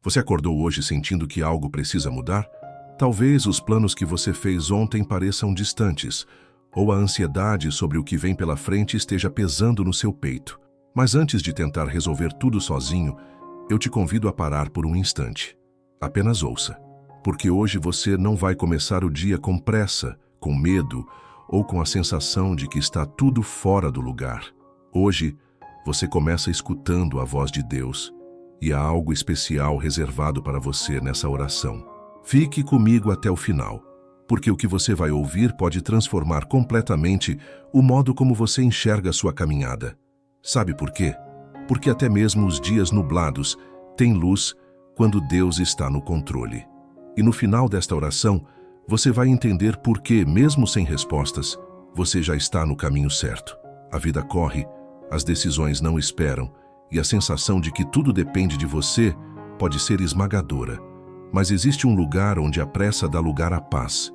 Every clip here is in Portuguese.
Você acordou hoje sentindo que algo precisa mudar? Talvez os planos que você fez ontem pareçam distantes, ou a ansiedade sobre o que vem pela frente esteja pesando no seu peito. Mas antes de tentar resolver tudo sozinho, eu te convido a parar por um instante. Apenas ouça, porque hoje você não vai começar o dia com pressa, com medo ou com a sensação de que está tudo fora do lugar. Hoje, você começa escutando a voz de Deus e há algo especial reservado para você nessa oração. Fique comigo até o final, porque o que você vai ouvir pode transformar completamente o modo como você enxerga a sua caminhada. Sabe por quê? Porque até mesmo os dias nublados têm luz quando Deus está no controle. E no final desta oração, você vai entender por que, mesmo sem respostas, você já está no caminho certo. A vida corre, as decisões não esperam, e a sensação de que tudo depende de você pode ser esmagadora. Mas existe um lugar onde a pressa dá lugar à paz.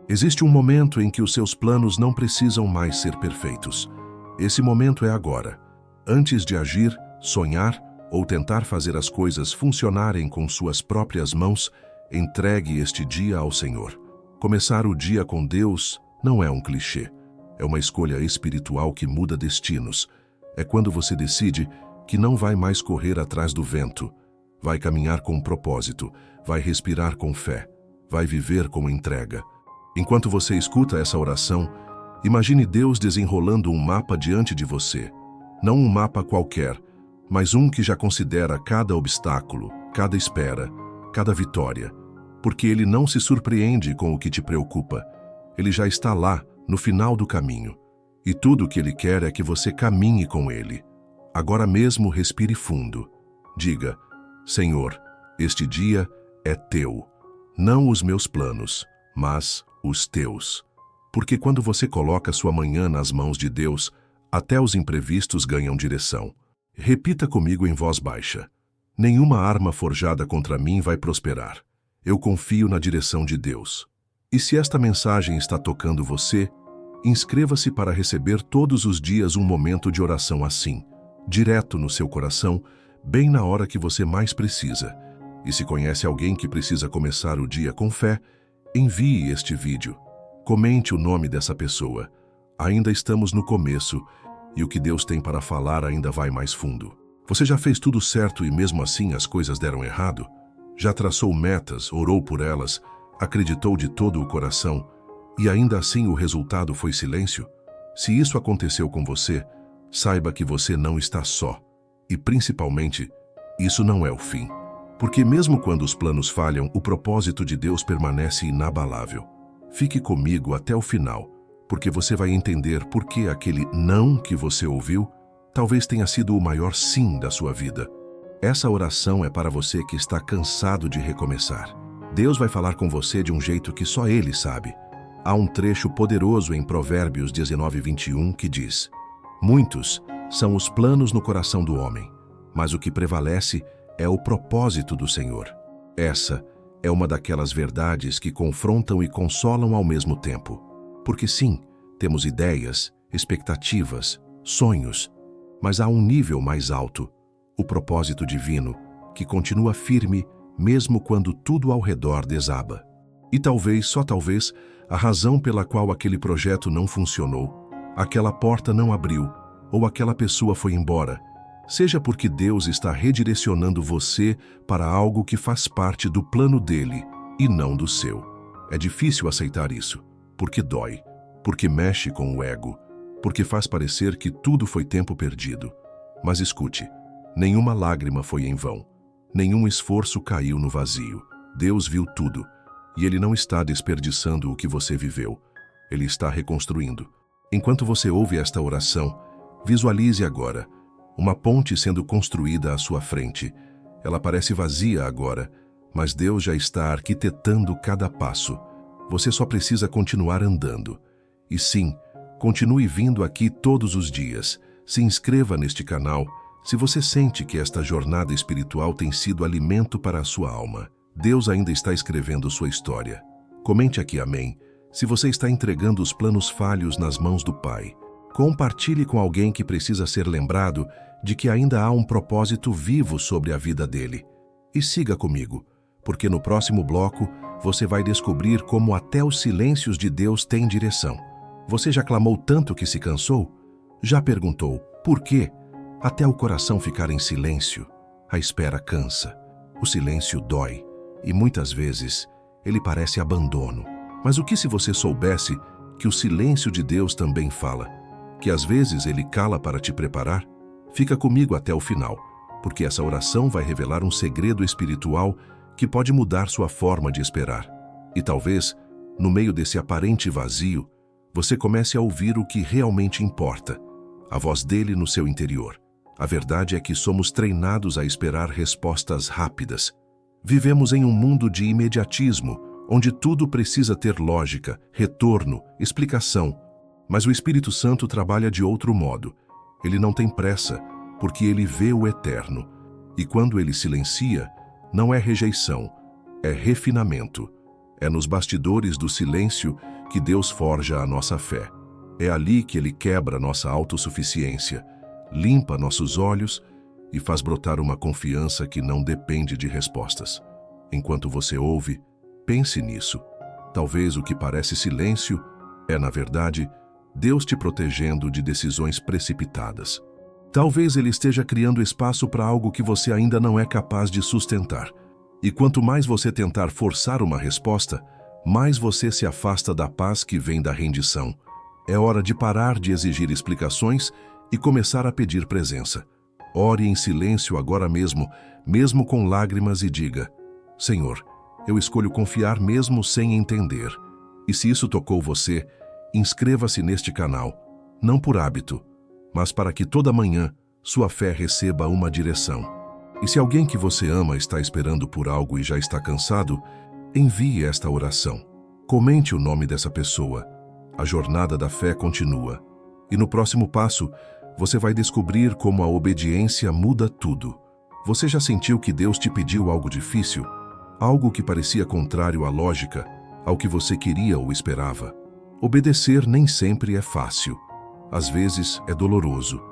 Existe um momento em que os seus planos não precisam mais ser perfeitos. Esse momento é agora. Antes de agir, sonhar ou tentar fazer as coisas funcionarem com suas próprias mãos, entregue este dia ao Senhor. Começar o dia com Deus não é um clichê. É uma escolha espiritual que muda destinos. É quando você decide que não vai mais correr atrás do vento. Vai caminhar com propósito, vai respirar com fé, vai viver com entrega. Enquanto você escuta essa oração, imagine Deus desenrolando um mapa diante de você. Não um mapa qualquer, mas um que já considera cada obstáculo, cada espera, cada vitória. Porque Ele não se surpreende com o que te preocupa. Ele já está lá, no final do caminho. E tudo o que Ele quer é que você caminhe com Ele. Agora mesmo respire fundo. Diga: Senhor, este dia é Teu. Não os meus planos, mas os Teus. Porque quando você coloca sua manhã nas mãos de Deus, até os imprevistos ganham direção. Repita comigo em voz baixa. Nenhuma arma forjada contra mim vai prosperar. Eu confio na direção de Deus. E se esta mensagem está tocando você, inscreva-se para receber todos os dias um momento de oração assim, direto no seu coração, bem na hora que você mais precisa. E se conhece alguém que precisa começar o dia com fé, envie este vídeo. Comente o nome dessa pessoa. Ainda estamos no começo e o que Deus tem para falar ainda vai mais fundo. Você já fez tudo certo e mesmo assim as coisas deram errado? Já traçou metas, orou por elas, acreditou de todo o coração e ainda assim o resultado foi silêncio? Se isso aconteceu com você, saiba que você não está só. E principalmente, isso não é o fim. Porque mesmo quando os planos falham, o propósito de Deus permanece inabalável. Fique comigo até o final, porque você vai entender por que aquele não que você ouviu talvez tenha sido o maior sim da sua vida. Essa oração é para você que está cansado de recomeçar. Deus vai falar com você de um jeito que só Ele sabe. Há um trecho poderoso em Provérbios 19:21 que diz: Muitos são os planos no coração do homem, mas o que prevalece é o propósito do Senhor. Essa é uma daquelas verdades que confrontam e consolam ao mesmo tempo. Porque sim, temos ideias, expectativas, sonhos, mas há um nível mais alto, o propósito divino, que continua firme mesmo quando tudo ao redor desaba. E talvez, só talvez, a razão pela qual aquele projeto não funcionou, aquela porta não abriu, ou aquela pessoa foi embora, seja porque Deus está redirecionando você para algo que faz parte do plano dele e não do seu. É difícil aceitar isso, porque dói, porque mexe com o ego, porque faz parecer que tudo foi tempo perdido. Mas escute, nenhuma lágrima foi em vão, nenhum esforço caiu no vazio. Deus viu tudo, e Ele não está desperdiçando o que você viveu. Ele está reconstruindo. Enquanto você ouve esta oração, visualize agora uma ponte sendo construída à sua frente. Ela parece vazia agora, mas Deus já está arquitetando cada passo. Você só precisa continuar andando. E sim, continue vindo aqui todos os dias. Se inscreva neste canal se você sente que esta jornada espiritual tem sido alimento para a sua alma. Deus ainda está escrevendo sua história. Comente aqui amém se você está entregando os planos falhos nas mãos do Pai. Compartilhe com alguém que precisa ser lembrado de que ainda há um propósito vivo sobre a vida dele. E siga comigo, porque no próximo bloco você vai descobrir como até os silêncios de Deus têm direção. Você já clamou tanto que se cansou? Já perguntou por quê? Até o coração ficar em silêncio. A espera cansa, o silêncio dói e muitas vezes ele parece abandono. Mas o que se você soubesse que o silêncio de Deus também fala? Que às vezes ele cala para te preparar? Fica comigo até o final, porque essa oração vai revelar um segredo espiritual que pode mudar sua forma de esperar. E talvez, no meio desse aparente vazio, você comece a ouvir o que realmente importa, a voz dele no seu interior. A verdade é que somos treinados a esperar respostas rápidas. Vivemos em um mundo de imediatismo, onde tudo precisa ter lógica, retorno, explicação. Mas o Espírito Santo trabalha de outro modo. Ele não tem pressa, porque ele vê o eterno. E quando ele silencia, não é rejeição, é refinamento. É nos bastidores do silêncio que Deus forja a nossa fé. É ali que ele quebra nossa autossuficiência, limpa nossos olhos e faz brotar uma confiança que não depende de respostas. Enquanto você ouve, pense nisso. Talvez o que parece silêncio é, na verdade, Deus te protegendo de decisões precipitadas. Talvez ele esteja criando espaço para algo que você ainda não é capaz de sustentar. E quanto mais você tentar forçar uma resposta, mais você se afasta da paz que vem da rendição. É hora de parar de exigir explicações e começar a pedir presença. Ore em silêncio agora mesmo, mesmo com lágrimas, e diga: Senhor, eu escolho confiar mesmo sem entender. E se isso tocou você, inscreva-se neste canal, não por hábito, mas para que toda manhã sua fé receba uma direção. E se alguém que você ama está esperando por algo e já está cansado, envie esta oração. Comente o nome dessa pessoa. A jornada da fé continua. E no próximo passo, você vai descobrir como a obediência muda tudo. Você já sentiu que Deus te pediu algo difícil? Algo que parecia contrário à lógica, ao que você queria ou esperava? Obedecer nem sempre é fácil. Às vezes é doloroso.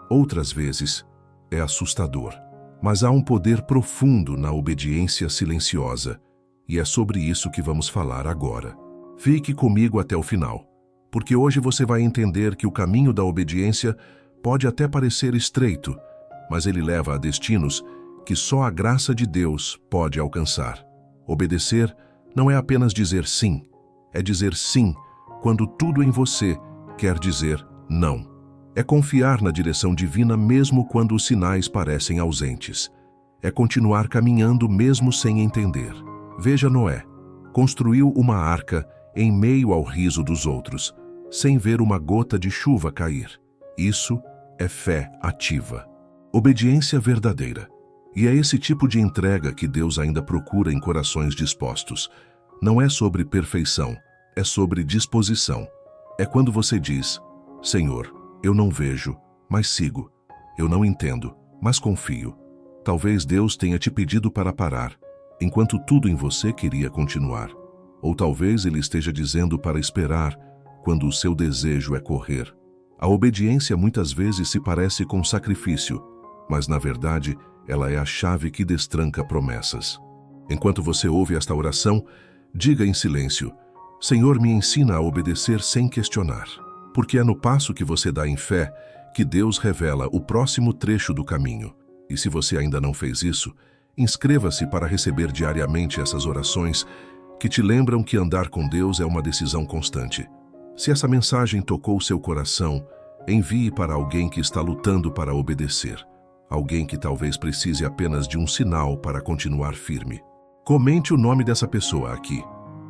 Outras vezes é assustador. Mas há um poder profundo na obediência silenciosa. E é sobre isso que vamos falar agora. Fique comigo até o final, porque hoje você vai entender que o caminho da obediência pode até parecer estreito, mas ele leva a destinos que só a graça de Deus pode alcançar. Obedecer não é apenas dizer sim, é dizer sim quando tudo em você quer dizer não. É confiar na direção divina mesmo quando os sinais parecem ausentes. É continuar caminhando mesmo sem entender. Veja Noé. Construiu uma arca em meio ao riso dos outros, sem ver uma gota de chuva cair. Isso é fé ativa. Obediência verdadeira. E é esse tipo de entrega que Deus ainda procura em corações dispostos. Não é sobre perfeição, é sobre disposição. É quando você diz: Senhor, eu não vejo, mas sigo. Eu não entendo, mas confio. Talvez Deus tenha te pedido para parar, enquanto tudo em você queria continuar. Ou talvez Ele esteja dizendo para esperar, quando o seu desejo é correr. A obediência muitas vezes se parece com sacrifício, mas na verdade ela é a chave que destranca promessas. Enquanto você ouve esta oração, diga em silêncio: Senhor, me ensina a obedecer sem questionar. Porque é no passo que você dá em fé que Deus revela o próximo trecho do caminho. E se você ainda não fez isso, inscreva-se para receber diariamente essas orações que te lembram que andar com Deus é uma decisão constante. Se essa mensagem tocou seu coração, envie para alguém que está lutando para obedecer. Alguém que talvez precise apenas de um sinal para continuar firme. Comente o nome dessa pessoa aqui.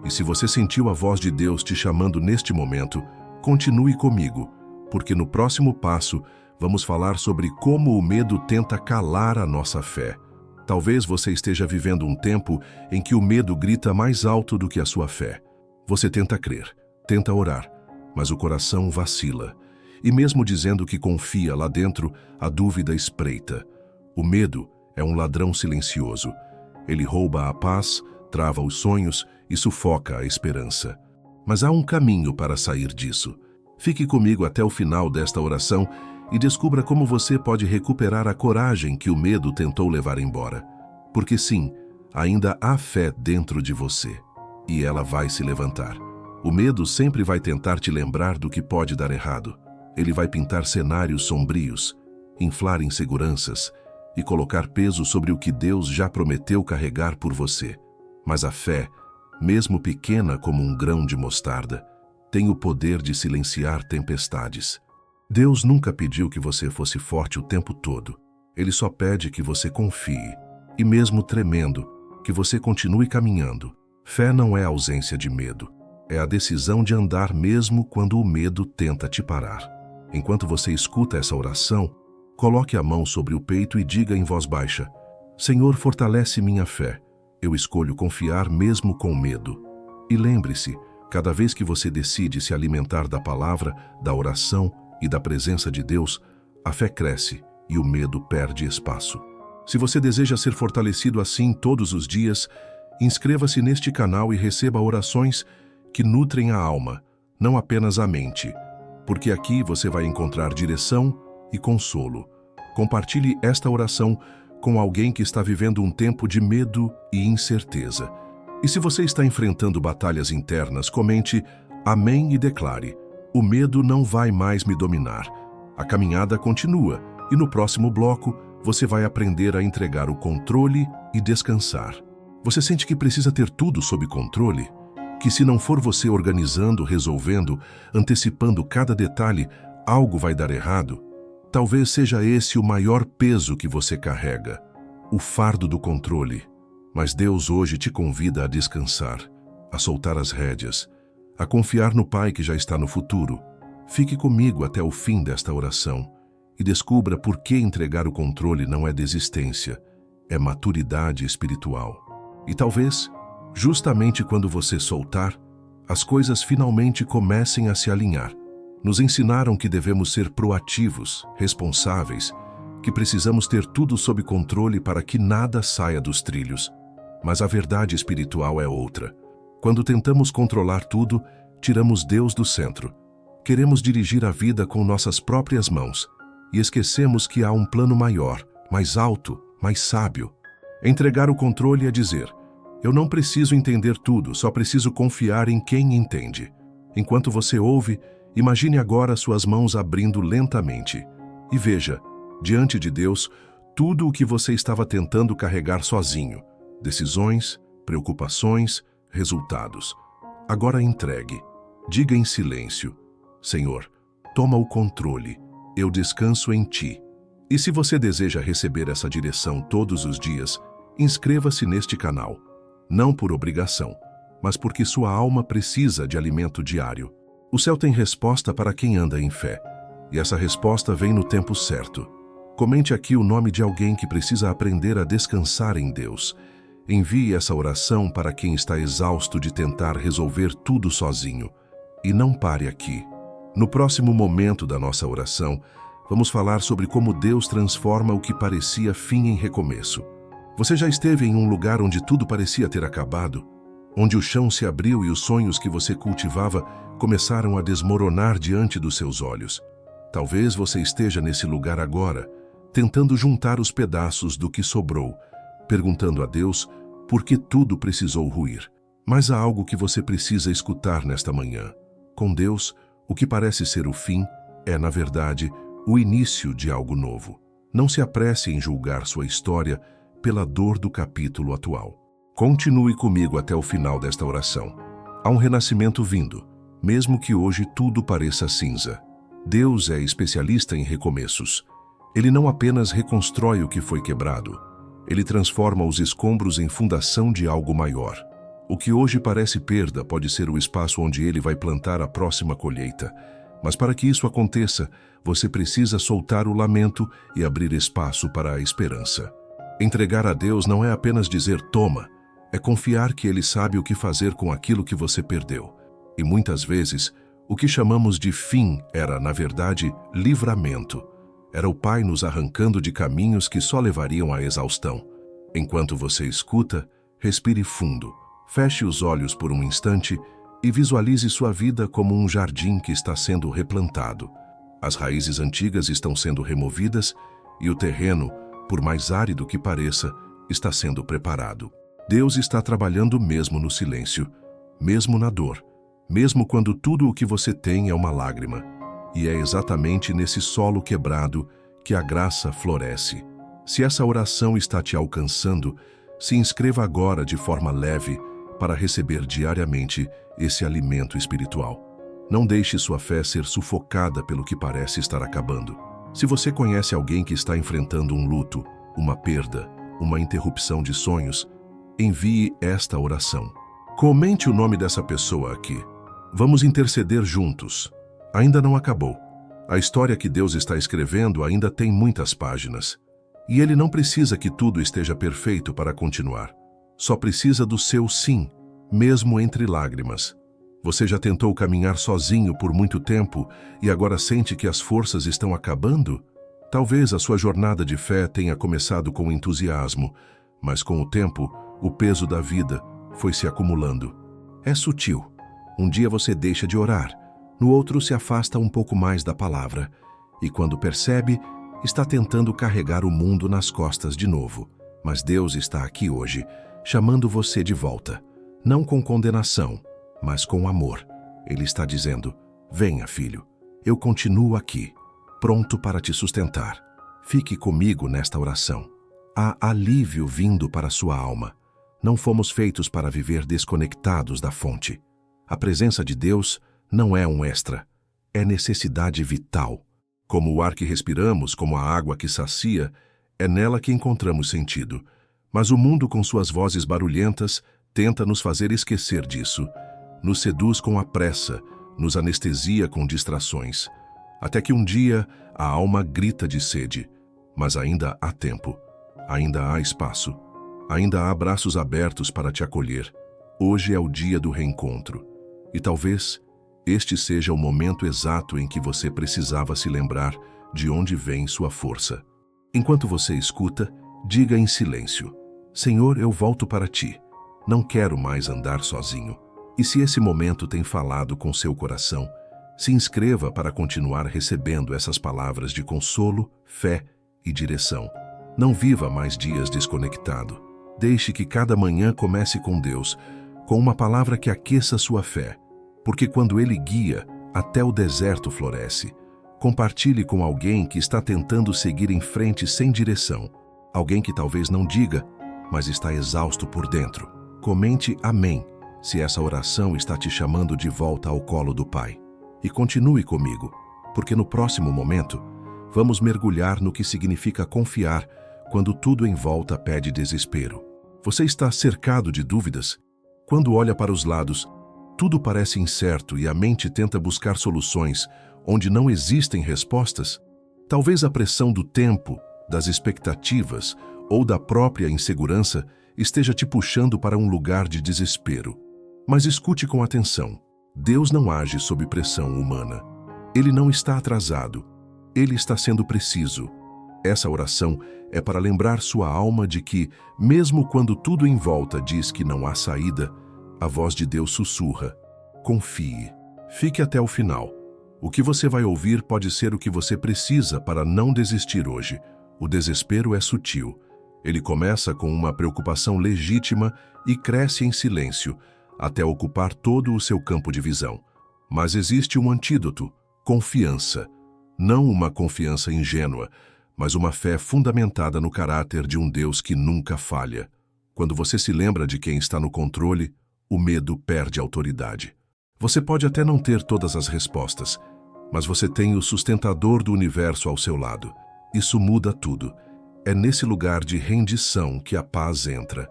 E se você sentiu a voz de Deus te chamando neste momento, continue comigo, porque no próximo passo vamos falar sobre como o medo tenta calar a nossa fé. Talvez você esteja vivendo um tempo em que o medo grita mais alto do que a sua fé. Você tenta crer, tenta orar, mas o coração vacila. E mesmo dizendo que confia lá dentro, a dúvida espreita. O medo é um ladrão silencioso. Ele rouba a paz, trava os sonhos e sufoca a esperança. Mas há um caminho para sair disso. Fique comigo até o final desta oração e descubra como você pode recuperar a coragem que o medo tentou levar embora. Porque sim, ainda há fé dentro de você, e ela vai se levantar. O medo sempre vai tentar te lembrar do que pode dar errado. Ele vai pintar cenários sombrios, inflar inseguranças e colocar peso sobre o que Deus já prometeu carregar por você. Mas a fé, mesmo pequena como um grão de mostarda, tem o poder de silenciar tempestades. Deus nunca pediu que você fosse forte o tempo todo. Ele só pede que você confie, e mesmo tremendo, que você continue caminhando. Fé não é ausência de medo, é a decisão de andar mesmo quando o medo tenta te parar. Enquanto você escuta essa oração, coloque a mão sobre o peito e diga em voz baixa: Senhor, fortalece minha fé. Eu escolho confiar mesmo com medo. E lembre-se, cada vez que você decide se alimentar da palavra, da oração e da presença de Deus, a fé cresce e o medo perde espaço. Se você deseja ser fortalecido assim todos os dias, inscreva-se neste canal e receba orações que nutrem a alma, não apenas a mente, porque aqui você vai encontrar direção e consolo. Compartilhe esta oração com alguém que está vivendo um tempo de medo e incerteza. E se você está enfrentando batalhas internas, comente amém e declare: o medo não vai mais me dominar. A caminhada continua e no próximo bloco você vai aprender a entregar o controle e descansar. Você sente que precisa ter tudo sob controle? Que se não for você organizando, resolvendo, antecipando cada detalhe, algo vai dar errado? Talvez seja esse o maior peso que você carrega, o fardo do controle. Mas Deus hoje te convida a descansar, a soltar as rédeas, a confiar no Pai que já está no futuro. Fique comigo até o fim desta oração e descubra por que entregar o controle não é desistência, é maturidade espiritual. E talvez, justamente quando você soltar, as coisas finalmente comecem a se alinhar. Nos ensinaram que devemos ser proativos, responsáveis, que precisamos ter tudo sob controle para que nada saia dos trilhos. Mas a verdade espiritual é outra. Quando tentamos controlar tudo, tiramos Deus do centro. Queremos dirigir a vida com nossas próprias mãos e esquecemos que há um plano maior, mais alto, mais sábio. Entregar o controle é dizer: eu não preciso entender tudo, só preciso confiar em quem entende. Enquanto você ouve, imagine agora suas mãos abrindo lentamente. E veja, diante de Deus, tudo o que você estava tentando carregar sozinho. Decisões, preocupações, resultados. Agora entregue. Diga em silêncio: Senhor, toma o controle. Eu descanso em Ti. E se você deseja receber essa direção todos os dias, inscreva-se neste canal. Não por obrigação, mas porque sua alma precisa de alimento diário. O céu tem resposta para quem anda em fé, e essa resposta vem no tempo certo. Comente aqui o nome de alguém que precisa aprender a descansar em Deus. Envie essa oração para quem está exausto de tentar resolver tudo sozinho. E não pare aqui. No próximo momento da nossa oração, vamos falar sobre como Deus transforma o que parecia fim em recomeço. Você já esteve em um lugar onde tudo parecia ter acabado? Onde o chão se abriu e os sonhos que você cultivava começaram a desmoronar diante dos seus olhos. Talvez você esteja nesse lugar agora, tentando juntar os pedaços do que sobrou, perguntando a Deus por que tudo precisou ruir. Mas há algo que você precisa escutar nesta manhã. Com Deus, o que parece ser o fim é, na verdade, o início de algo novo. Não se apresse em julgar sua história pela dor do capítulo atual. Continue comigo até o final desta oração. Há um renascimento vindo, mesmo que hoje tudo pareça cinza. Deus é especialista em recomeços. Ele não apenas reconstrói o que foi quebrado, ele transforma os escombros em fundação de algo maior. O que hoje parece perda pode ser o espaço onde ele vai plantar a próxima colheita. Mas para que isso aconteça, você precisa soltar o lamento e abrir espaço para a esperança. Entregar a Deus não é apenas dizer toma, é confiar que Ele sabe o que fazer com aquilo que você perdeu. E muitas vezes, o que chamamos de fim era, na verdade, livramento. Era o Pai nos arrancando de caminhos que só levariam à exaustão. Enquanto você escuta, respire fundo, feche os olhos por um instante e visualize sua vida como um jardim que está sendo replantado. As raízes antigas estão sendo removidas e o terreno, por mais árido que pareça, está sendo preparado. Deus está trabalhando mesmo no silêncio, mesmo na dor, mesmo quando tudo o que você tem é uma lágrima. E é exatamente nesse solo quebrado que a graça floresce. Se essa oração está te alcançando, se inscreva agora de forma leve para receber diariamente esse alimento espiritual. Não deixe sua fé ser sufocada pelo que parece estar acabando. Se você conhece alguém que está enfrentando um luto, uma perda, uma interrupção de sonhos, envie esta oração. Comente o nome dessa pessoa aqui. Vamos interceder juntos. Ainda não acabou. A história que Deus está escrevendo ainda tem muitas páginas. E Ele não precisa que tudo esteja perfeito para continuar. Só precisa do seu sim, mesmo entre lágrimas. Você já tentou caminhar sozinho por muito tempo e agora sente que as forças estão acabando? Talvez a sua jornada de fé tenha começado com entusiasmo, mas com o tempo, o peso da vida foi se acumulando. É sutil. Um dia você deixa de orar, no outro se afasta um pouco mais da palavra, e quando percebe, está tentando carregar o mundo nas costas de novo. Mas Deus está aqui hoje, chamando você de volta, não com condenação, mas com amor. Ele está dizendo: venha, filho, eu continuo aqui, pronto para te sustentar. Fique comigo nesta oração. Há alívio vindo para sua alma. Não fomos feitos para viver desconectados da fonte. A presença de Deus não é um extra, é necessidade vital. Como o ar que respiramos, como a água que sacia, é nela que encontramos sentido. Mas o mundo, com suas vozes barulhentas, tenta nos fazer esquecer disso. Nos seduz com a pressa, nos anestesia com distrações. Até que um dia a alma grita de sede. Mas ainda há tempo, ainda há espaço, ainda há braços abertos para te acolher. Hoje é o dia do reencontro. E talvez este seja o momento exato em que você precisava se lembrar de onde vem sua força. Enquanto você escuta, diga em silêncio: Senhor, eu volto para ti. Não quero mais andar sozinho. E se esse momento tem falado com seu coração, se inscreva para continuar recebendo essas palavras de consolo, fé e direção. Não viva mais dias desconectado. Deixe que cada manhã comece com Deus, com uma palavra que aqueça sua fé. Porque quando Ele guia, até o deserto floresce. Compartilhe com alguém que está tentando seguir em frente sem direção. Alguém que talvez não diga, mas está exausto por dentro. Comente amém, se essa oração está te chamando de volta ao colo do Pai. E continue comigo, porque no próximo momento, vamos mergulhar no que significa confiar quando tudo em volta pede desespero. Você está cercado de dúvidas? Quando olha para os lados, tudo parece incerto e a mente tenta buscar soluções onde não existem respostas? Talvez a pressão do tempo, das expectativas ou da própria insegurança esteja te puxando para um lugar de desespero. Mas escute com atenção. Deus não age sob pressão humana. Ele não está atrasado. Ele está sendo preciso. Essa oração é para lembrar sua alma de que, mesmo quando tudo em volta diz que não há saída, a voz de Deus sussurra: confie. Fique até o final. O que você vai ouvir pode ser o que você precisa para não desistir hoje. O desespero é sutil. Ele começa com uma preocupação legítima e cresce em silêncio, até ocupar todo o seu campo de visão. Mas existe um antídoto: confiança. Não uma confiança ingênua, mas uma fé fundamentada no caráter de um Deus que nunca falha. Quando você se lembra de quem está no controle, o medo perde autoridade. Você pode até não ter todas as respostas, mas você tem o sustentador do universo ao seu lado. Isso muda tudo. É nesse lugar de rendição que a paz entra.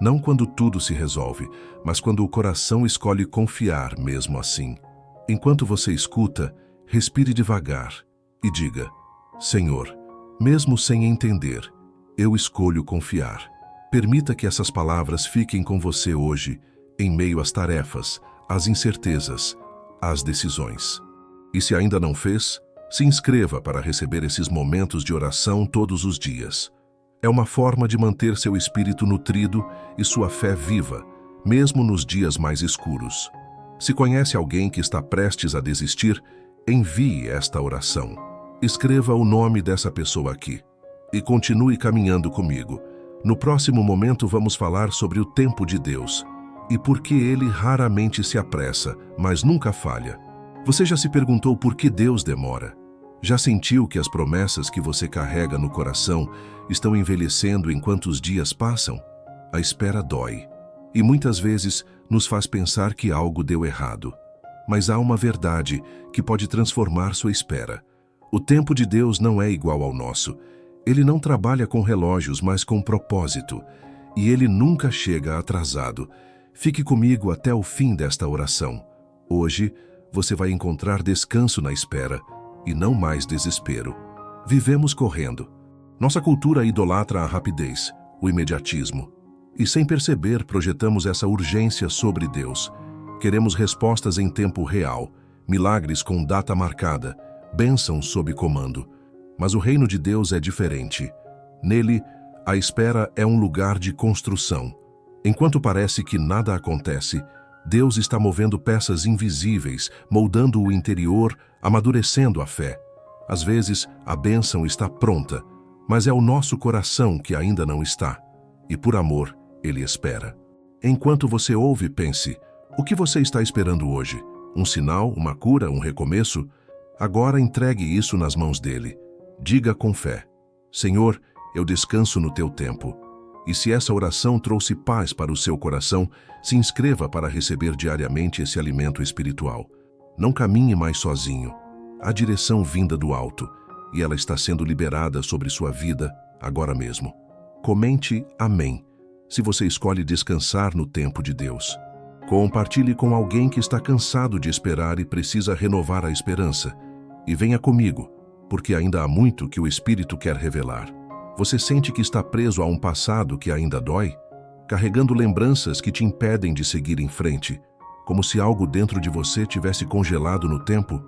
Não quando tudo se resolve, mas quando o coração escolhe confiar mesmo assim. Enquanto você escuta, respire devagar e diga: Senhor, mesmo sem entender, eu escolho confiar. Permita que essas palavras fiquem com você hoje, em meio às tarefas, às incertezas, às decisões. E se ainda não fez, se inscreva para receber esses momentos de oração todos os dias. É uma forma de manter seu espírito nutrido e sua fé viva, mesmo nos dias mais escuros. Se conhece alguém que está prestes a desistir, envie esta oração. Escreva o nome dessa pessoa aqui e continue caminhando comigo, No próximo momento vamos falar sobre o tempo de Deus e por que ele raramente se apressa, mas nunca falha. Você já se perguntou por que Deus demora? Já sentiu que as promessas que você carrega no coração estão envelhecendo enquanto os dias passam? A espera dói e muitas vezes nos faz pensar que algo deu errado. Mas há uma verdade que pode transformar sua espera. O tempo de Deus não é igual ao nosso. Ele não trabalha com relógios, mas com propósito. E ele nunca chega atrasado. Fique comigo até o fim desta oração. Hoje, você vai encontrar descanso na espera e não mais desespero. Vivemos correndo. Nossa cultura idolatra a rapidez, o imediatismo. E sem perceber, projetamos essa urgência sobre Deus. Queremos respostas em tempo real, milagres com data marcada, bênçãos sob comando. Mas o reino de Deus é diferente. Nele, a espera é um lugar de construção. Enquanto parece que nada acontece, Deus está movendo peças invisíveis, moldando o interior, amadurecendo a fé. Às vezes, a bênção está pronta, mas é o nosso coração que ainda não está. E por amor, ele espera. Enquanto você ouve, pense: o que você está esperando hoje? Um sinal, uma cura, um recomeço? Agora entregue isso nas mãos dele. Diga com fé: Senhor, eu descanso no teu tempo. E se essa oração trouxe paz para o seu coração, se inscreva para receber diariamente esse alimento espiritual. Não caminhe mais sozinho. Há direção vinda do alto, e ela está sendo liberada sobre sua vida agora mesmo. Comente amém, se você escolhe descansar no tempo de Deus. Compartilhe com alguém que está cansado de esperar e precisa renovar a esperança. E venha comigo, porque ainda há muito que o Espírito quer revelar. Você sente que está preso a um passado que ainda dói? Carregando lembranças que te impedem de seguir em frente, como se algo dentro de você tivesse congelado no tempo?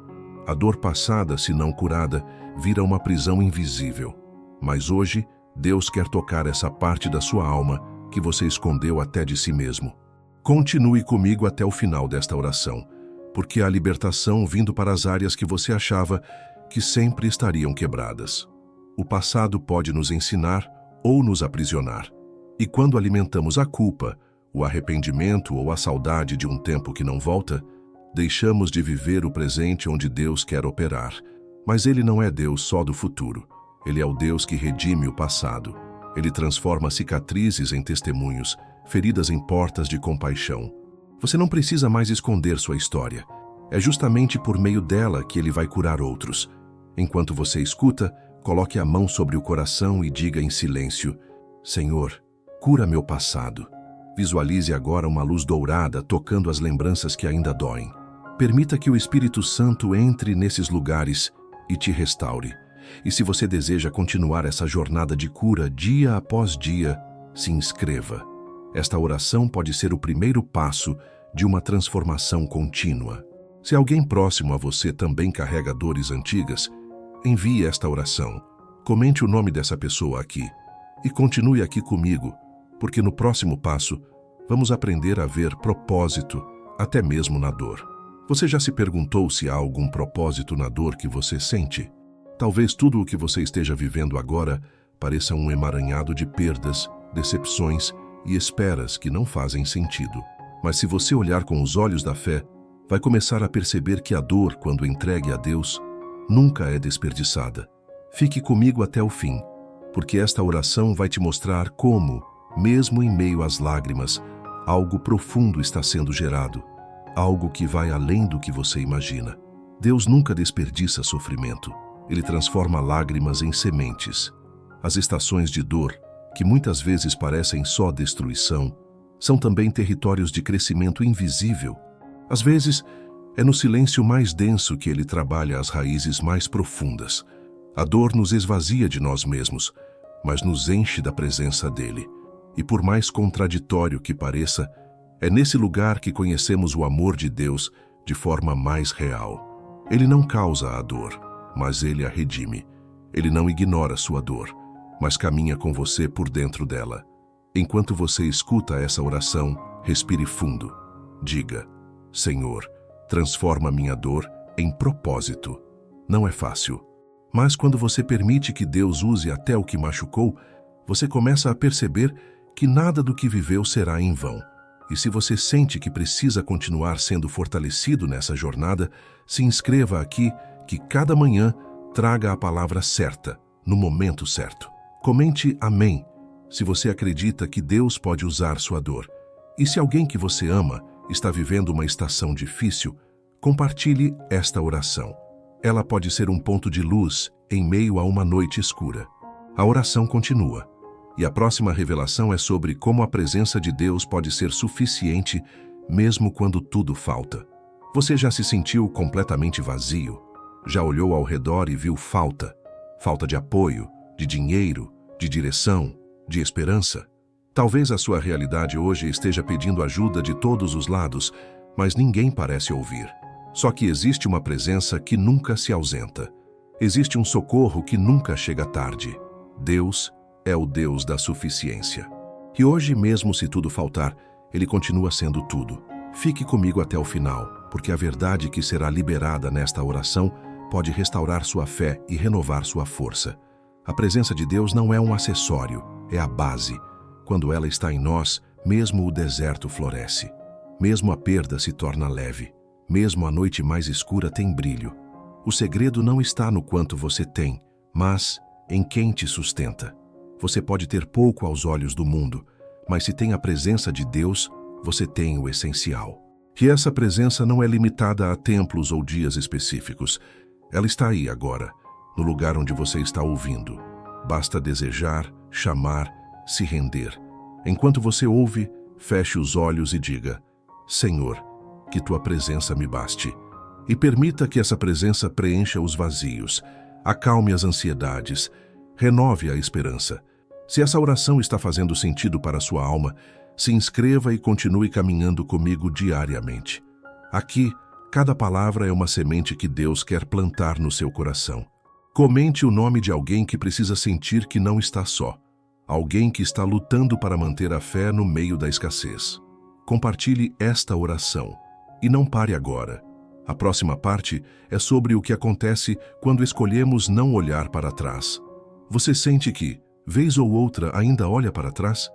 A dor passada, se não curada, vira uma prisão invisível. Mas hoje, Deus quer tocar essa parte da sua alma que você escondeu até de si mesmo. Continue comigo até o final desta oração, porque há libertação vindo para as áreas que você achava que sempre estariam quebradas. O passado pode nos ensinar ou nos aprisionar. E quando alimentamos a culpa, o arrependimento ou a saudade de um tempo que não volta, deixamos de viver o presente onde Deus quer operar. Mas Ele não é Deus só do futuro. Ele é o Deus que redime o passado. Ele transforma cicatrizes em testemunhos, feridas em portas de compaixão. Você não precisa mais esconder sua história. É justamente por meio dela que Ele vai curar outros. Enquanto você escuta, coloque a mão sobre o coração e diga em silêncio: Senhor, cura meu passado. Visualize agora uma luz dourada tocando as lembranças que ainda doem. Permita que o Espírito Santo entre nesses lugares e te restaure. E se você deseja continuar essa jornada de cura dia após dia, se inscreva. Esta oração pode ser o primeiro passo de uma transformação contínua. Se alguém próximo a você também carrega dores antigas, envie esta oração. Comente o nome dessa pessoa aqui. E continue aqui comigo, porque no próximo passo, vamos aprender a ver propósito, até mesmo na dor. Você já se perguntou se há algum propósito na dor que você sente? Talvez tudo o que você esteja vivendo agora pareça um emaranhado de perdas, decepções e esperas que não fazem sentido. Mas se você olhar com os olhos da fé, vai começar a perceber que a dor, quando entregue a Deus, nunca é desperdiçada. Fique comigo até o fim, porque esta oração vai te mostrar como, mesmo em meio às lágrimas, algo profundo está sendo gerado, algo que vai além do que você imagina. Deus nunca desperdiça sofrimento. Ele transforma lágrimas em sementes. As estações de dor, que muitas vezes parecem só destruição, são também territórios de crescimento invisível. Às vezes, é no silêncio mais denso que ele trabalha as raízes mais profundas. A dor nos esvazia de nós mesmos, mas nos enche da presença dele. E por mais contraditório que pareça, é nesse lugar que conhecemos o amor de Deus de forma mais real. Ele não causa a dor, mas ele a redime. Ele não ignora sua dor, mas caminha com você por dentro dela. Enquanto você escuta essa oração, respire fundo. Diga: Senhor, transforma minha dor em propósito. Não é fácil, mas quando você permite que Deus use até o que machucou, você começa a perceber que nada do que viveu será em vão. E se você sente que precisa continuar sendo fortalecido nessa jornada, se inscreva aqui, que cada manhã traga a palavra certa, no momento certo. Comente amém, se você acredita que Deus pode usar sua dor. E se alguém que você ama está vivendo uma estação difícil, compartilhe esta oração. Ela pode ser um ponto de luz em meio a uma noite escura. A oração continua. E a próxima revelação é sobre como a presença de Deus pode ser suficiente mesmo quando tudo falta. Você já se sentiu completamente vazio? Já olhou ao redor e viu falta? Falta de apoio, de dinheiro, de direção, de esperança? Talvez a sua realidade hoje esteja pedindo ajuda de todos os lados, mas ninguém parece ouvir. Só que existe uma presença que nunca se ausenta. Existe um socorro que nunca chega tarde. Deus é o Deus da suficiência. E hoje, mesmo se tudo faltar, Ele continua sendo tudo. Fique comigo até o final, porque a verdade que será liberada nesta oração pode restaurar sua fé e renovar sua força. A presença de Deus não é um acessório, é a base. Quando ela está em nós, mesmo o deserto floresce. Mesmo a perda se torna leve. Mesmo a noite mais escura tem brilho. O segredo não está no quanto você tem, mas em quem te sustenta. Você pode ter pouco aos olhos do mundo, mas se tem a presença de Deus, você tem o essencial. E essa presença não é limitada a templos ou dias específicos. Ela está aí agora, no lugar onde você está ouvindo. Basta desejar, chamar, se render. Enquanto você ouve, feche os olhos e diga: Senhor, que tua presença me baste. E permita que essa presença preencha os vazios, acalme as ansiedades, renove a esperança. Se essa oração está fazendo sentido para a sua alma, se inscreva e continue caminhando comigo diariamente. Aqui, cada palavra é uma semente que Deus quer plantar no seu coração. Comente o nome de alguém que precisa sentir que não está só. Alguém que está lutando para manter a fé no meio da escassez. Compartilhe esta oração. E não pare agora. A próxima parte é sobre o que acontece quando escolhemos não olhar para trás. Você sente que, vez ou outra, ainda olha para trás?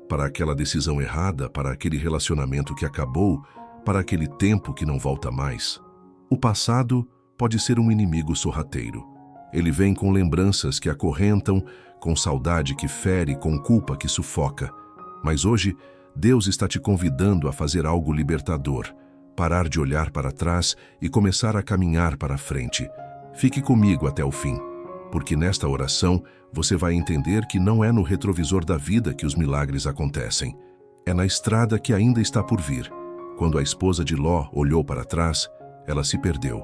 Para aquela decisão errada, para aquele relacionamento que acabou, para aquele tempo que não volta mais? O passado pode ser um inimigo sorrateiro. Ele vem com lembranças que acorrentam, com saudade que fere, com culpa que sufoca. Mas hoje, Deus está te convidando a fazer algo libertador, parar de olhar para trás e começar a caminhar para frente. Fique comigo até o fim, porque nesta oração você vai entender que não é no retrovisor da vida que os milagres acontecem. É na estrada que ainda está por vir. Quando a esposa de Ló olhou para trás, ela se perdeu.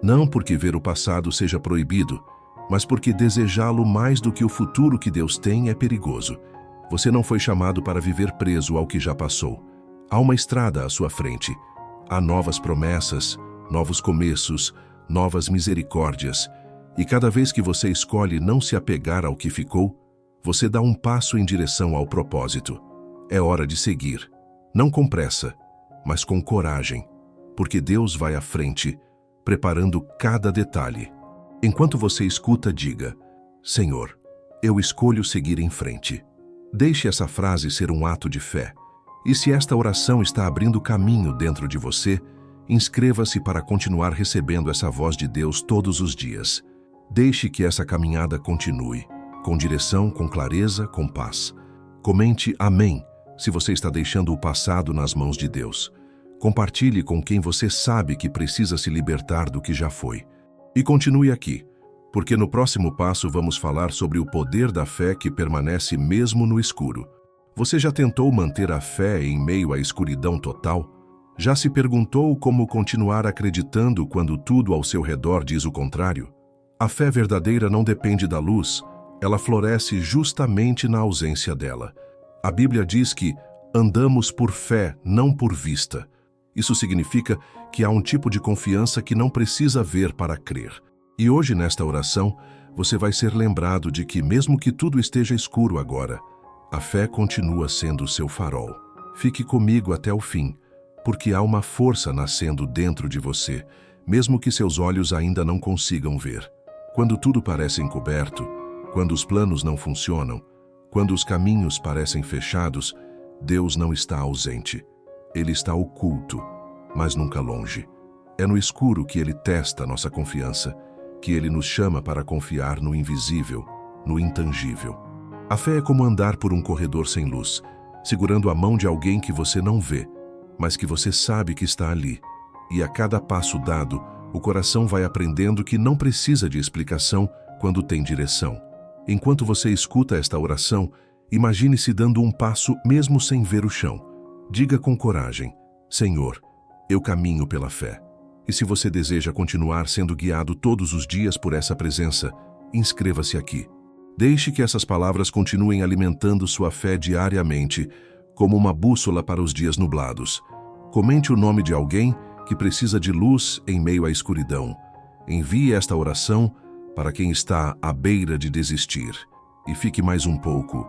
Não porque ver o passado seja proibido, mas porque desejá-lo mais do que o futuro que Deus tem é perigoso. Você não foi chamado para viver preso ao que já passou. Há uma estrada à sua frente. Há novas promessas, novos começos, novas misericórdias. E cada vez que você escolhe não se apegar ao que ficou, você dá um passo em direção ao propósito. É hora de seguir. Não com pressa, mas com coragem, porque Deus vai à frente, preparando cada detalhe. Enquanto você escuta, diga: Senhor, eu escolho seguir em frente. Deixe essa frase ser um ato de fé. E se esta oração está abrindo caminho dentro de você, inscreva-se para continuar recebendo essa voz de Deus todos os dias. Deixe que essa caminhada continue, com direção, com clareza, com paz. Comente amém se você está deixando o passado nas mãos de Deus. Compartilhe com quem você sabe que precisa se libertar do que já foi. E continue aqui, porque no próximo passo vamos falar sobre o poder da fé que permanece mesmo no escuro. Você já tentou manter a fé em meio à escuridão total? Já se perguntou como continuar acreditando quando tudo ao seu redor diz o contrário? A fé verdadeira não depende da luz, ela floresce justamente na ausência dela. A Bíblia diz que andamos por fé, não por vista. Isso significa que há um tipo de confiança que não precisa ver para crer. E hoje, nesta oração, você vai ser lembrado de que, mesmo que tudo esteja escuro agora, a fé continua sendo seu farol. Fique comigo até o fim, porque há uma força nascendo dentro de você, mesmo que seus olhos ainda não consigam ver. Quando tudo parece encoberto, quando os planos não funcionam, Quando os caminhos parecem fechados, Deus não está ausente. Ele está oculto, mas nunca longe. É no escuro que Ele testa nossa confiança, que Ele nos chama para confiar no invisível, no intangível. A fé é como andar por um corredor sem luz, segurando a mão de alguém que você não vê, mas que você sabe que está ali. E a cada passo dado, o coração vai aprendendo que não precisa de explicação quando tem direção. Enquanto você escuta esta oração, imagine-se dando um passo mesmo sem ver o chão. Diga com coragem: Senhor, eu caminho pela fé. E se você deseja continuar sendo guiado todos os dias por essa presença, inscreva-se aqui. Deixe que essas palavras continuem alimentando sua fé diariamente, como uma bússola para os dias nublados. Comente o nome de alguém que precisa de luz em meio à escuridão. Envie esta oração para quem está à beira de desistir. E fique mais um pouco,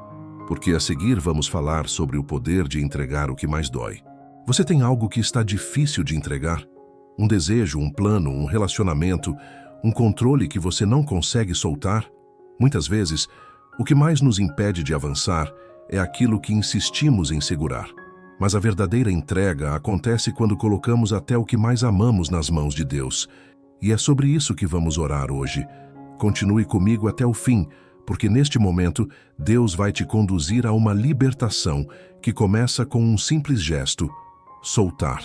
porque a seguir vamos falar sobre o poder de entregar o que mais dói. Você tem algo que está difícil de entregar? Um desejo, um plano, um relacionamento, um controle que você não consegue soltar? Muitas vezes, o que mais nos impede de avançar é aquilo que insistimos em segurar. Mas a verdadeira entrega acontece quando colocamos até o que mais amamos nas mãos de Deus. E é sobre isso que vamos orar hoje. Continue comigo até o fim, porque neste momento Deus vai te conduzir a uma libertação que começa com um simples gesto: soltar.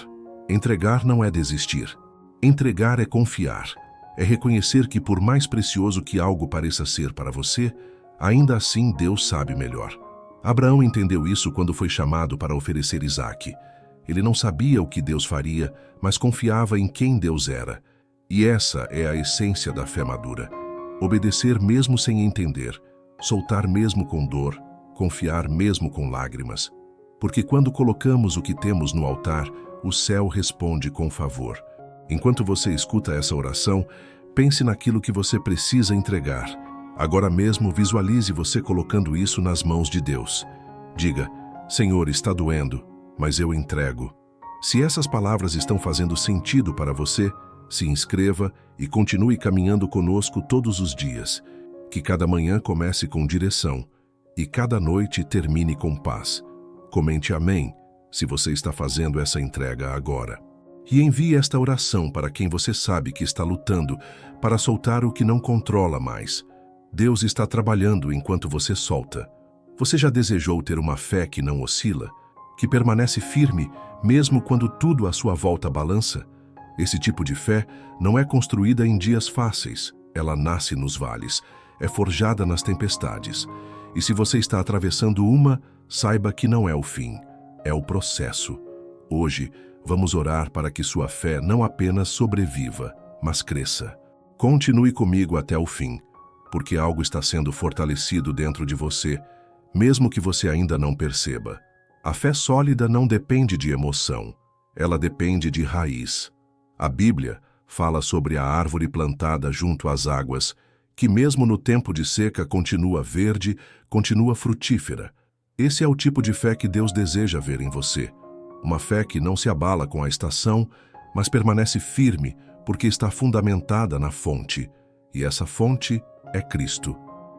Entregar não é desistir. Entregar é confiar. É reconhecer que por mais precioso que algo pareça ser para você, ainda assim Deus sabe melhor. Abraão entendeu isso quando foi chamado para oferecer Isaque. Ele não sabia o que Deus faria, mas confiava em quem Deus era. E essa é a essência da fé madura. Obedecer mesmo sem entender, soltar mesmo com dor, confiar mesmo com lágrimas. Porque quando colocamos o que temos no altar, o céu responde com favor. Enquanto você escuta essa oração, pense naquilo que você precisa entregar. Agora mesmo visualize você colocando isso nas mãos de Deus. Diga: Senhor, está doendo, mas eu entrego. Se essas palavras estão fazendo sentido para você, se inscreva e continue caminhando conosco todos os dias. Que cada manhã comece com direção e cada noite termine com paz. Comente amém se você está fazendo essa entrega agora. E envie esta oração para quem você sabe que está lutando para soltar o que não controla mais. Deus está trabalhando enquanto você solta. Você já desejou ter uma fé que não oscila, que permanece firme mesmo quando tudo à sua volta balança? Esse tipo de fé não é construída em dias fáceis, ela nasce nos vales, é forjada nas tempestades. E se você está atravessando uma, saiba que não é o fim, é o processo. Hoje, vamos orar para que sua fé não apenas sobreviva, mas cresça. Continue comigo até o fim, porque algo está sendo fortalecido dentro de você, mesmo que você ainda não perceba. A fé sólida não depende de emoção, ela depende de raiz. A Bíblia fala sobre a árvore plantada junto às águas, que mesmo no tempo de seca continua verde, continua frutífera. Esse é o tipo de fé que Deus deseja ver em você. Uma fé que não se abala com a estação, mas permanece firme porque está fundamentada na fonte. E essa fonte é Cristo.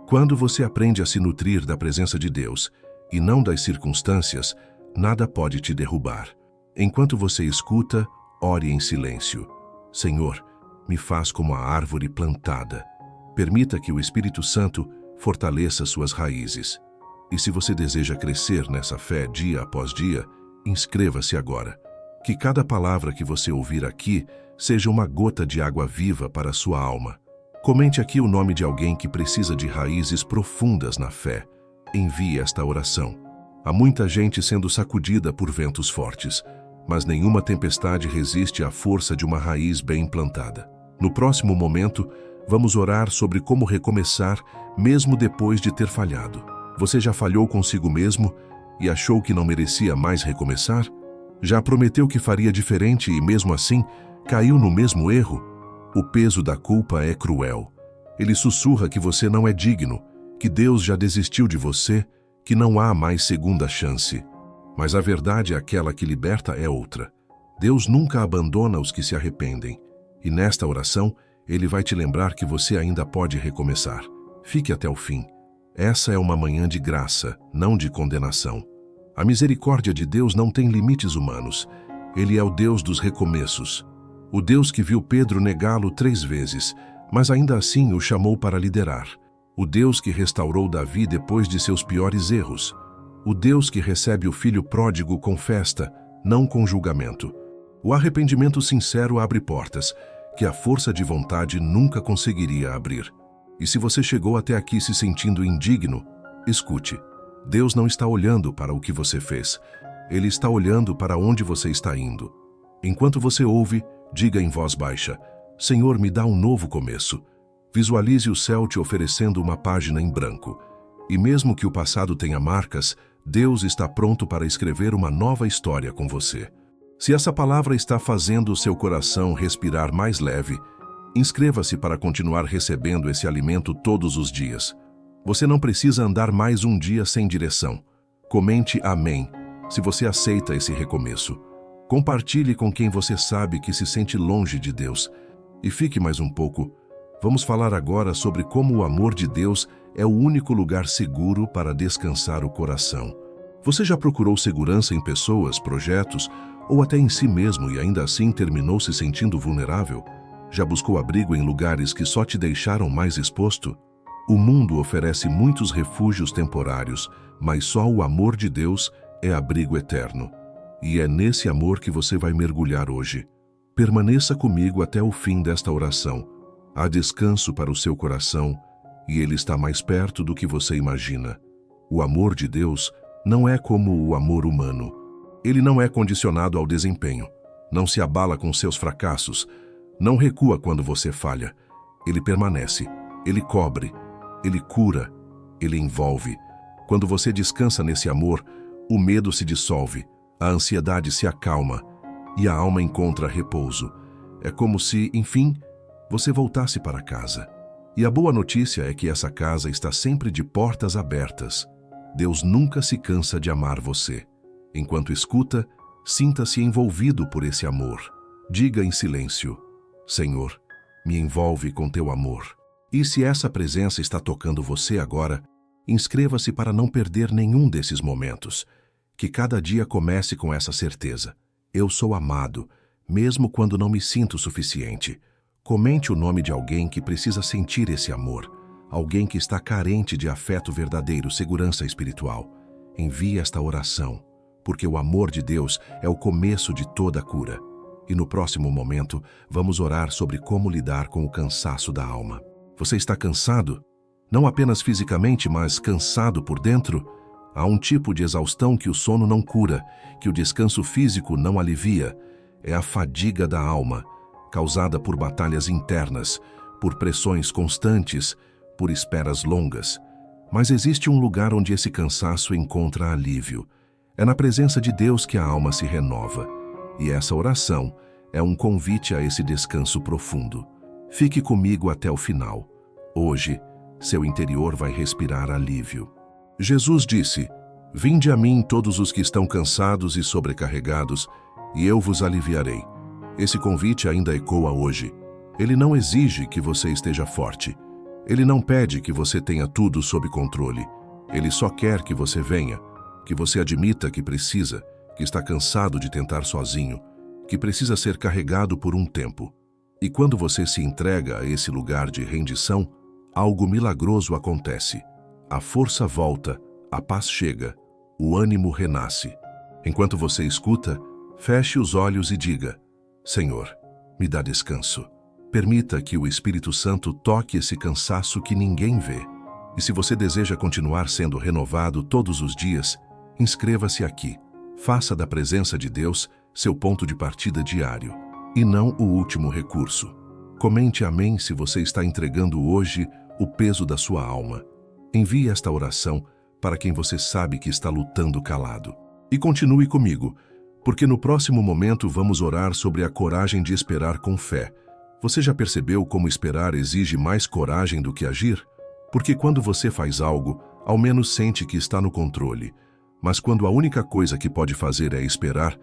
Quando você aprende a se nutrir da presença de Deus e não das circunstâncias, nada pode te derrubar. Enquanto você escuta, ore em silêncio. Senhor, me faz como a árvore plantada. Permita que o Espírito Santo fortaleça suas raízes. E se você deseja crescer nessa fé dia após dia, inscreva-se agora. Que cada palavra que você ouvir aqui seja uma gota de água viva para a sua alma. Comente aqui o nome de alguém que precisa de raízes profundas na fé. Envie esta oração. Há muita gente sendo sacudida por ventos fortes, mas nenhuma tempestade resiste à força de uma raiz bem plantada. No próximo momento, vamos orar sobre como recomeçar mesmo depois de ter falhado. Você já falhou consigo mesmo e achou que não merecia mais recomeçar? Já prometeu que faria diferente e mesmo assim caiu no mesmo erro? O peso da culpa é cruel. Ele sussurra que você não é digno, que Deus já desistiu de você, que não há mais segunda chance. Mas a verdade, aquela que liberta, é outra. Deus nunca abandona os que se arrependem. E nesta oração, Ele vai te lembrar que você ainda pode recomeçar. Fique até o fim. Essa é uma manhã de graça, não de condenação. A misericórdia de Deus não tem limites humanos. Ele é o Deus dos recomeços. O Deus que viu Pedro negá-lo 3 vezes, mas ainda assim o chamou para liderar. O Deus que restaurou Davi depois de seus piores erros. O Deus que recebe o filho pródigo com festa, não com julgamento. O arrependimento sincero abre portas que a força de vontade nunca conseguiria abrir. E se você chegou até aqui se sentindo indigno, escute. Deus não está olhando para o que você fez. Ele está olhando para onde você está indo. Enquanto você ouve, diga em voz baixa: Senhor, me dá um novo começo. Visualize o céu te oferecendo uma página em branco. E mesmo que o passado tenha marcas, Deus está pronto para escrever uma nova história com você. Se essa palavra está fazendo o seu coração respirar mais leve, inscreva-se para continuar recebendo esse alimento todos os dias. Você não precisa andar mais um dia sem direção. Comente amém, se você aceita esse recomeço. Compartilhe com quem você sabe que se sente longe de Deus. E fique mais um pouco. Vamos falar agora sobre como o amor de Deus é o único lugar seguro para descansar o coração. Você já procurou segurança em pessoas, projetos, ou até em si mesmo e ainda assim terminou se sentindo vulnerável? Já buscou abrigo em lugares que só te deixaram mais exposto? O mundo oferece muitos refúgios temporários, mas só o amor de Deus é abrigo eterno. E é nesse amor que você vai mergulhar hoje. Permaneça comigo até o fim desta oração. Há descanso para o seu coração e ele está mais perto do que você imagina. O amor de Deus não é como o amor humano. Ele não é condicionado ao desempenho, não se abala com seus fracassos, não recua quando você falha. Ele permanece, ele cobre, ele cura, ele envolve. Quando você descansa nesse amor, o medo se dissolve, a ansiedade se acalma e a alma encontra repouso. É como se, enfim, você voltasse para casa. E a boa notícia é que essa casa está sempre de portas abertas. Deus nunca se cansa de amar você. Enquanto escuta, sinta-se envolvido por esse amor. Diga em silêncio: Senhor, me envolve com teu amor. E se essa presença está tocando você agora, inscreva-se para não perder nenhum desses momentos. Que cada dia comece com essa certeza: eu sou amado, mesmo quando não me sinto suficiente. Comente o nome de alguém que precisa sentir esse amor, alguém que está carente de afeto verdadeiro, segurança espiritual. Envie esta oração, porque o amor de Deus é o começo de toda a cura. E no próximo momento, vamos orar sobre como lidar com o cansaço da alma. Você está cansado? Não apenas fisicamente, mas cansado por dentro? Há um tipo de exaustão que o sono não cura, que o descanso físico não alivia. É a fadiga da alma, causada por batalhas internas, por pressões constantes, por esperas longas. Mas existe um lugar onde esse cansaço encontra alívio. É na presença de Deus que a alma se renova. E essa oração é um convite a esse descanso profundo. Fique comigo até o final. Hoje, seu interior vai respirar alívio. Jesus disse: Vinde a mim todos os que estão cansados e sobrecarregados, e eu vos aliviarei. Esse convite ainda ecoa hoje. Ele não exige que você esteja forte. Ele não pede que você tenha tudo sob controle. Ele só quer que você venha, que você admita que precisa, que está cansado de tentar sozinho, que precisa ser carregado por um tempo. E quando você se entrega a esse lugar de rendição, algo milagroso acontece. A força volta, a paz chega, o ânimo renasce. Enquanto você escuta, feche os olhos e diga: Senhor, me dá descanso. Permita que o Espírito Santo toque esse cansaço que ninguém vê. E se você deseja continuar sendo renovado todos os dias, inscreva-se aqui. Faça da presença de Deus seu ponto de partida diário, e não o último recurso. Comente amém se você está entregando hoje o peso da sua alma. Envie esta oração para quem você sabe que está lutando calado. E continue comigo, porque no próximo momento vamos orar sobre a coragem de esperar com fé. Você já percebeu como esperar exige mais coragem do que agir? Porque quando você faz algo, ao menos sente que está no controle. Mas quando a única coisa que pode fazer é esperar,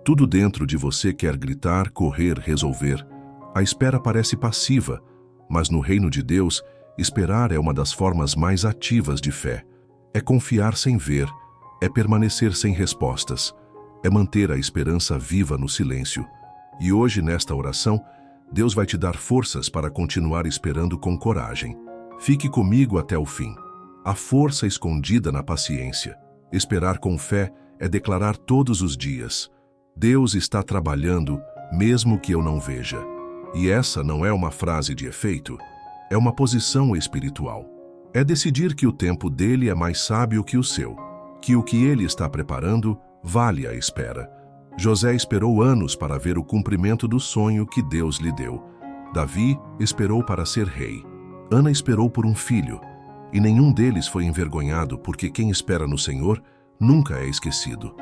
tudo dentro de você quer gritar, correr, resolver. A espera parece passiva, mas no reino de Deus, Esperar é uma das formas mais ativas de fé. É confiar sem ver, é permanecer sem respostas, é manter a esperança viva no silêncio. E hoje, nesta oração, Deus vai te dar forças para continuar esperando com coragem. Fique comigo até o fim. A força escondida na paciência. Esperar com fé é declarar todos os dias: Deus está trabalhando, mesmo que eu não veja. E essa não é uma frase de efeito, é uma posição espiritual. É decidir que o tempo dele é mais sábio que o seu, que o que ele está preparando vale a espera. José esperou anos para ver o cumprimento do sonho que Deus lhe deu. Davi esperou para ser rei. Ana esperou por um filho. E nenhum deles foi envergonhado, porque quem espera no Senhor nunca é esquecido.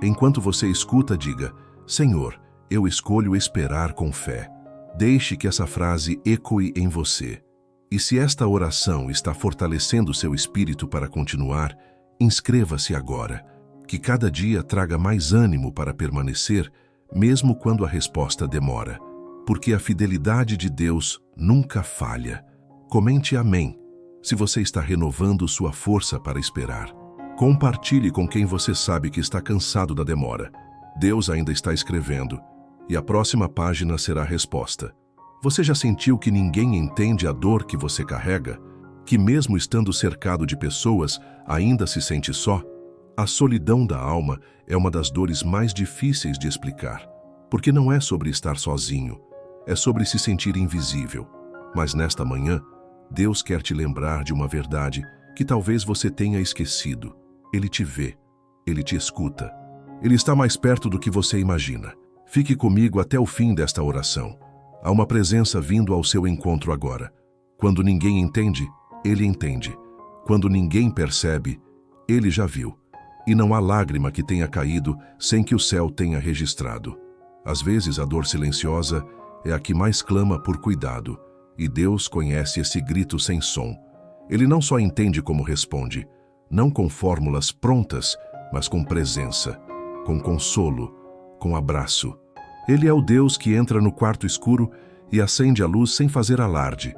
Enquanto você escuta, diga: Senhor, eu escolho esperar com fé. Deixe que essa frase ecoe em você. E se esta oração está fortalecendo seu espírito para continuar, inscreva-se agora. Que cada dia traga mais ânimo para permanecer, mesmo quando a resposta demora. Porque a fidelidade de Deus nunca falha. Comente amém, se você está renovando sua força para esperar. Compartilhe com quem você sabe que está cansado da demora. Deus ainda está escrevendo, e a próxima página será a resposta. Você já sentiu que ninguém entende a dor que você carrega? Que mesmo estando cercado de pessoas, ainda se sente só? A solidão da alma é uma das dores mais difíceis de explicar, porque não é sobre estar sozinho, é sobre se sentir invisível. Mas nesta manhã, Deus quer te lembrar de uma verdade que talvez você tenha esquecido. Ele te vê, Ele te escuta. Ele está mais perto do que você imagina. Fique comigo até o fim desta oração. Há uma presença vindo ao seu encontro agora. Quando ninguém entende, Ele entende. Quando ninguém percebe, Ele já viu. E não há lágrima que tenha caído sem que o céu tenha registrado. Às vezes a dor silenciosa é a que mais clama por cuidado, e Deus conhece esse grito sem som. Ele não só entende como responde, não com fórmulas prontas, mas com presença, com consolo, com abraço. Ele é o Deus que entra no quarto escuro e acende a luz sem fazer alarde,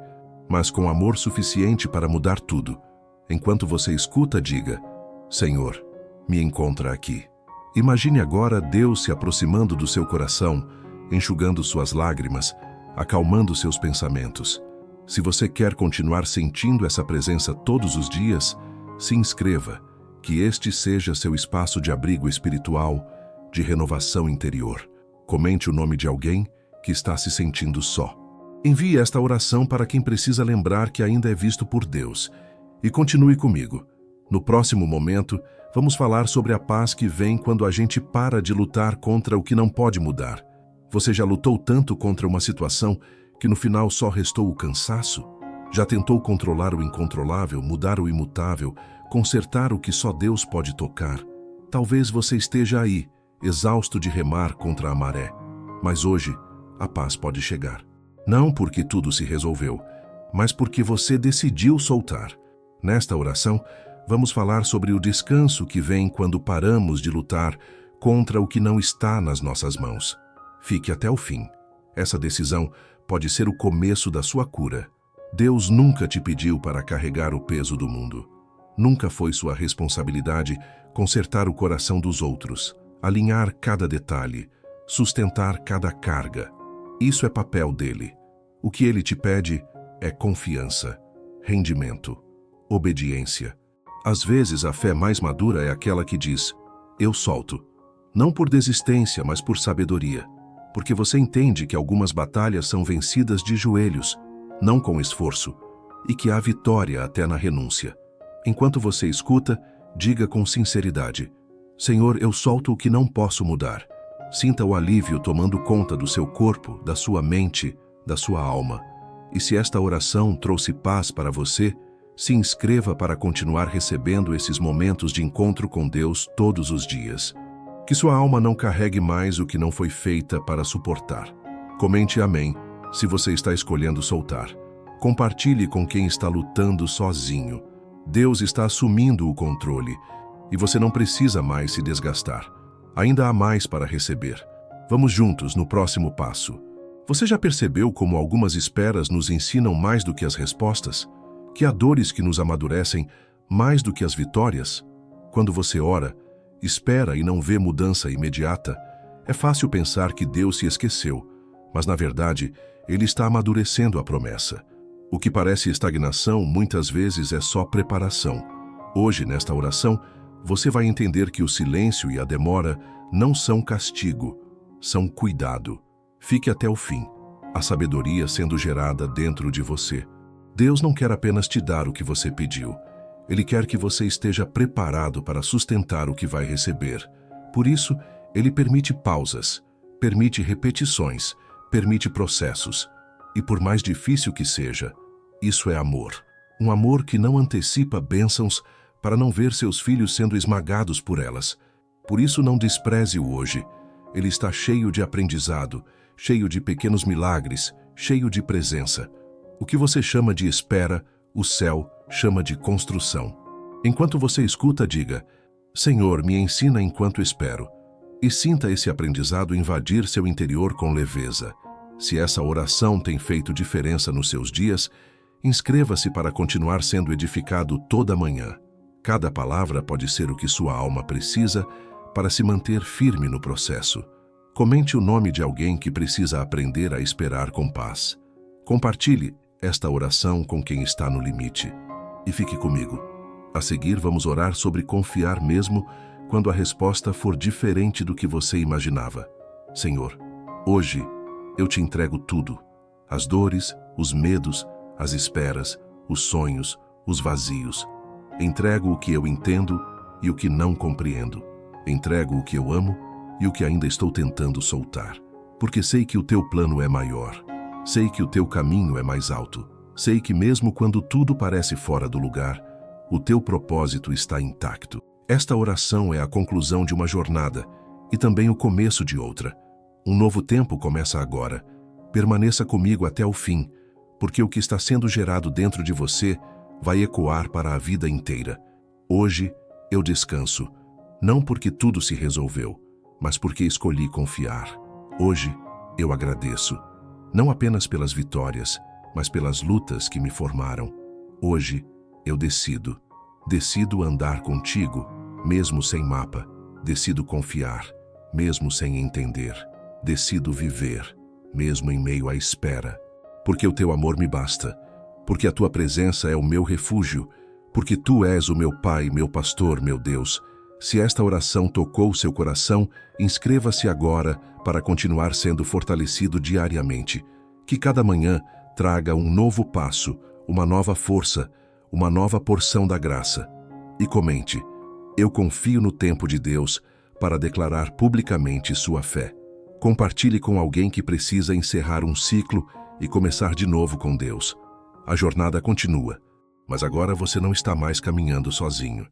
mas com amor suficiente para mudar tudo. Enquanto você escuta, diga: Senhor, me encontra aqui. Imagine agora Deus se aproximando do seu coração, enxugando suas lágrimas, acalmando seus pensamentos. Se você quer continuar sentindo essa presença todos os dias, se inscreva, que este seja seu espaço de abrigo espiritual, de renovação interior. Comente o nome de alguém que está se sentindo só. Envie esta oração para quem precisa lembrar que ainda é visto por Deus. E continue comigo. No próximo momento, vamos falar sobre a paz que vem quando a gente para de lutar contra o que não pode mudar. Você já lutou tanto contra uma situação que no final só restou o cansaço? Já tentou controlar o incontrolável, mudar o imutável, consertar o que só Deus pode tocar? Talvez você esteja aí, exausto de remar contra a maré. Mas hoje, a paz pode chegar. Não porque tudo se resolveu, mas porque você decidiu soltar. Nesta oração, vamos falar sobre o descanso que vem quando paramos de lutar contra o que não está nas nossas mãos. Fique até o fim. Essa decisão pode ser o começo da sua cura. Deus nunca te pediu para carregar o peso do mundo. Nunca foi sua responsabilidade consertar o coração dos outros, alinhar cada detalhe, sustentar cada carga. Isso é papel dele. O que ele te pede é confiança, rendimento, obediência. Às vezes a fé mais madura é aquela que diz: eu solto. Não por desistência, mas por sabedoria. Porque você entende que algumas batalhas são vencidas de joelhos, não com esforço, e que há vitória até na renúncia. Enquanto você escuta, diga com sinceridade: Senhor, eu solto o que não posso mudar. Sinta o alívio tomando conta do seu corpo, da sua mente, da sua alma. E se esta oração trouxe paz para você, se inscreva para continuar recebendo esses momentos de encontro com Deus todos os dias. Que sua alma não carregue mais o que não foi feita para suportar. Comente amém, se você está escolhendo soltar. Compartilhe com quem está lutando sozinho. Deus está assumindo o controle e você não precisa mais se desgastar. Ainda há mais para receber. Vamos juntos no próximo passo. Você já percebeu como algumas esperas nos ensinam mais do que as respostas? Que há dores que nos amadurecem mais do que as vitórias? Quando você ora, espera e não vê mudança imediata, é fácil pensar que Deus se esqueceu, mas na verdade, Ele está amadurecendo a promessa. O que parece estagnação muitas vezes é só preparação. Hoje, nesta oração, você vai entender que o silêncio e a demora não são castigo, são cuidado. Fique até o fim, a sabedoria sendo gerada dentro de você. Deus não quer apenas te dar o que você pediu. Ele quer que você esteja preparado para sustentar o que vai receber. Por isso, Ele permite pausas, permite repetições, permite processos. E por mais difícil que seja, isso é amor. Um amor que não antecipa bênçãos para não ver seus filhos sendo esmagados por elas. Por isso não despreze o hoje. Ele está cheio de aprendizado, cheio de pequenos milagres, cheio de presença. O que você chama de espera, o céu chama de construção. Enquanto você escuta, diga: Senhor, me ensina enquanto espero. E sinta esse aprendizado invadir seu interior com leveza. Se essa oração tem feito diferença nos seus dias, inscreva-se para continuar sendo edificado toda manhã. Cada palavra pode ser o que sua alma precisa para se manter firme no processo. Comente o nome de alguém que precisa aprender a esperar com paz. Compartilhe esta oração com quem está no limite. E fique comigo. A seguir, vamos orar sobre confiar mesmo quando a resposta for diferente do que você imaginava. Senhor, hoje eu te entrego tudo. As dores, os medos, as esperas, os sonhos, os vazios. Entrego o que eu entendo e o que não compreendo. Entrego o que eu amo e o que ainda estou tentando soltar. Porque sei que o teu plano é maior. Sei que o teu caminho é mais alto. Sei que mesmo quando tudo parece fora do lugar, o teu propósito está intacto. Esta oração é a conclusão de uma jornada e também o começo de outra. Um novo tempo começa agora. Permaneça comigo até o fim, porque o que está sendo gerado dentro de você vai ecoar para a vida inteira. Hoje eu descanso, não porque tudo se resolveu, mas porque escolhi confiar. Hoje eu agradeço, não apenas pelas vitórias, mas pelas lutas que me formaram. Hoje eu decido andar contigo, mesmo sem mapa. Decido confiar, mesmo sem entender. Decido viver, mesmo em meio à espera. Porque o teu amor me basta, porque a tua presença é o meu refúgio, porque tu és o meu Pai, meu pastor, meu Deus. Se esta oração tocou seu coração, inscreva-se agora para continuar sendo fortalecido diariamente. Que cada manhã traga um novo passo, uma nova força, uma nova porção da graça. E comente: eu confio no tempo de Deus para declarar publicamente sua fé. Compartilhe com alguém que precisa encerrar um ciclo e começar de novo com Deus. A jornada continua, mas agora você não está mais caminhando sozinho.